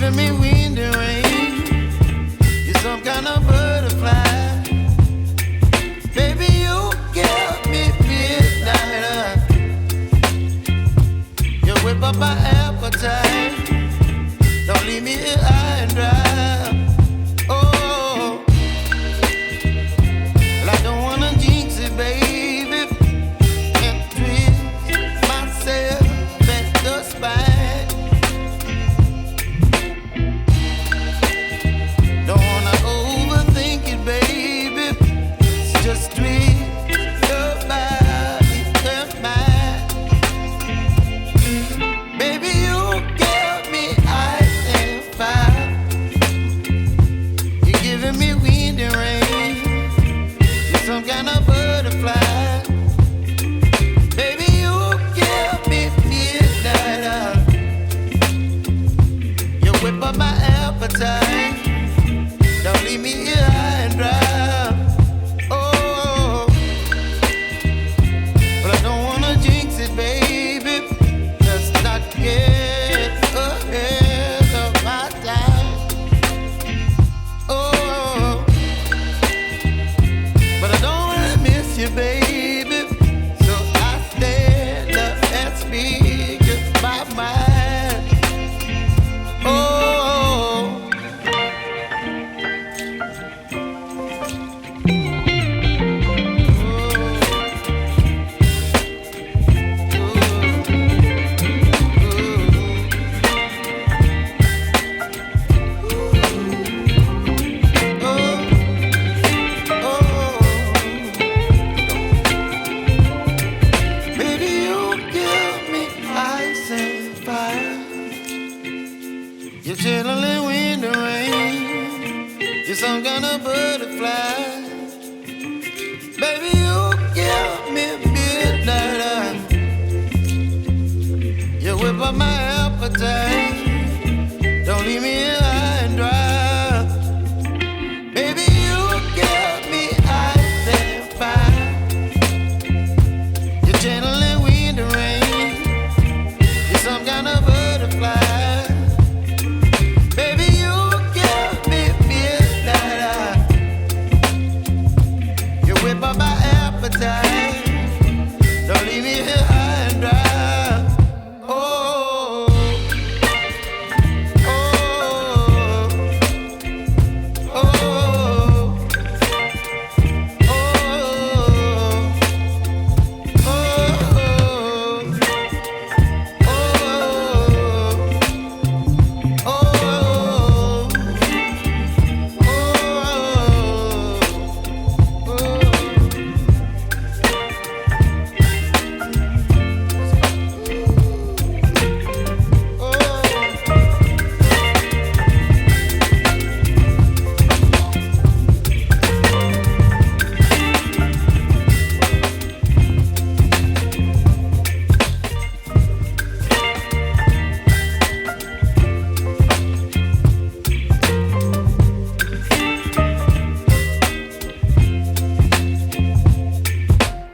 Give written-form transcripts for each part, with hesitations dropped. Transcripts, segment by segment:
giving me wind and rain. You're some kind of butterfly. Baby, you give me midnight. You whip up my appetite. Don't leave me here high and dry. Oh, well, I don't wanna jinx it, baby, and twist myself at the spine. Don't wanna overthink it, baby. It's just twist your body and mine. Baby, you give me ice and fire. You're giving me wind and rain. You're some kind of butterfly. Baby, you give me midnight. You whip up my appetite. Don't leave me here high and dry. Oh, but I don't wanna jinx it, baby. Let's not get ahead of my time. Oh, but I don't wanna miss you, baby. So I stand up and speak my mind. Oh. Baby, you give me ice and fire. You're channeling wind and rain. You're some kind of butterfly. Baby, you give me midnight. You whip up my appetite. Don't leave me here high and dry. Baby, you give me ice and fire. You're channeling wind and rain. You're some kind of butterfly. Baby, you give me midnight. You whip up my appetite. Don't leave me here high and dry. Oh, oh, oh, oh,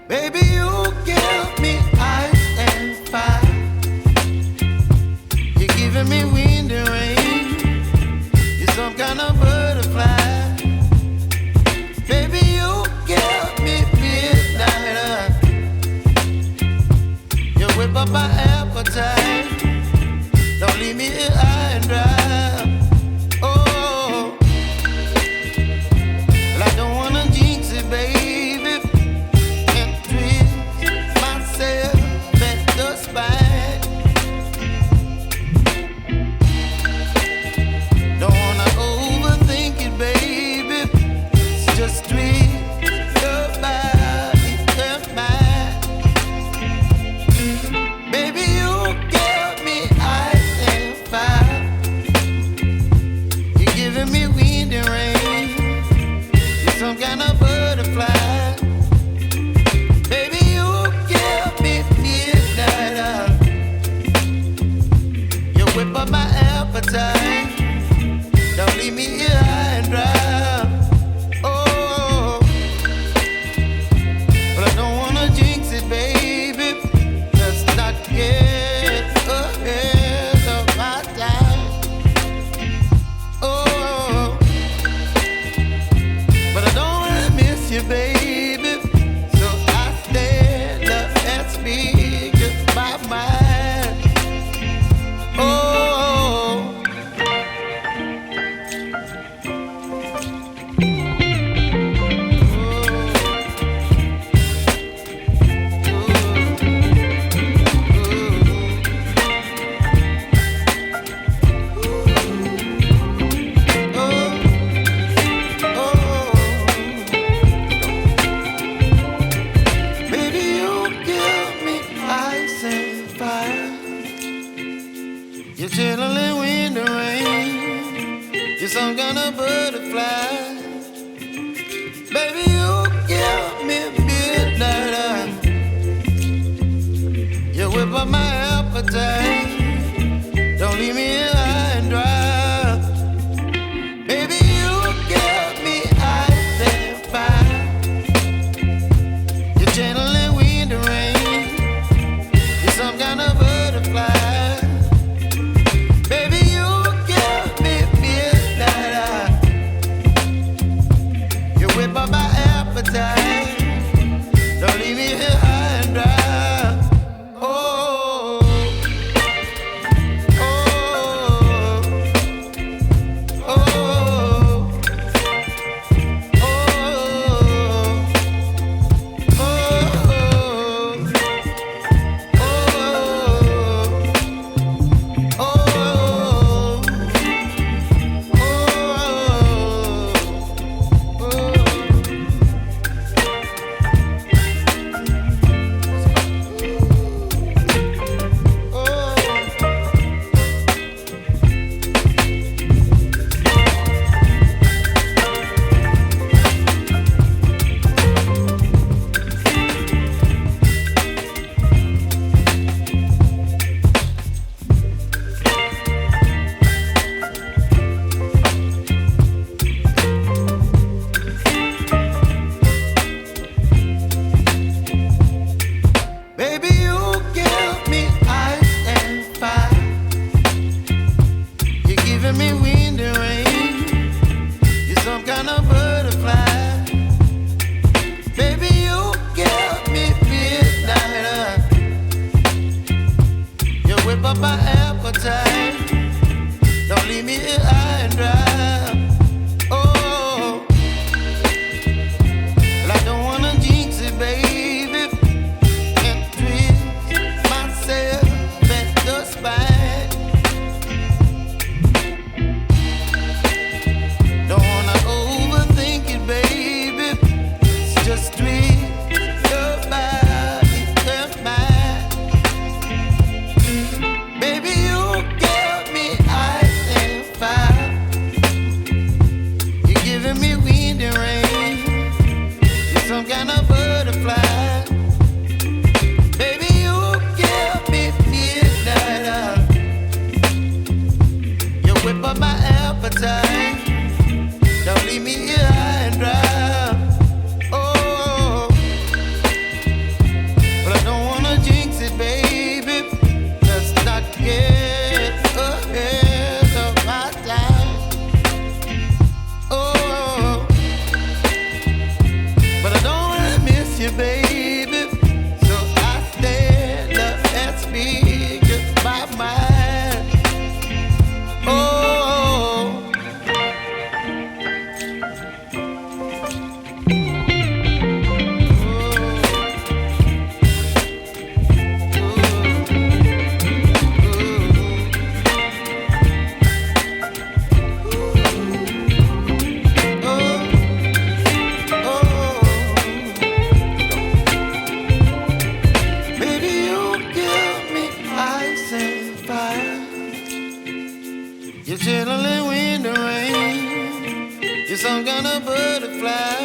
baby, you give me ice and fire. You're giving me wind and rain. You're some kind of butterfly. Baby, you give me midnight. You whip up my appetite. Don't leave me here high and dry. Oh, well, I don't wanna jinx it, baby, and twist myself at the spine. Don't wanna overthink it, baby. It's just twist your body and mine. Baby, you give me ice and fire. You're giving me wind and rain. You're some kind of butterfly. Baby, you give me midnight. You whip up my appetite. Don't leave me here high and dry. Oh, but I don't wanna jinx it, baby. Let's not get ahead of my time. some kind of butterfly. Baby, you give me midnight. You whip up my appetite. Don't leave me here high and dry. Baby, you give me ice and fire. You're channeling wind and rain. You're some kind of butterfly. Baby, you give me midnight. You whip up my appetite. Don't leave me here high and dry. Me wind and rain. You're some kind of butterfly. Baby, you give me midnight. You whip up my appetite. Don't leave me here high and dry. Oh, well, I don't wanna jinx it, baby, and twist myself at the spine. Just twist your body and mine. Baby, you give me ice and fire. You're giving me wind and rain. You're some kind of butterfly. Baby, you give me midnight. You whip up my appetite. Don't leave me here high and dry. Baby, so I stand up and speak my mind. Oh, you're chilling wind and rain. You're some kind of butterfly.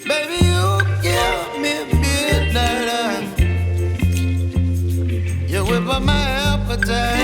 Baby, you give me midnight. You whip up my appetite.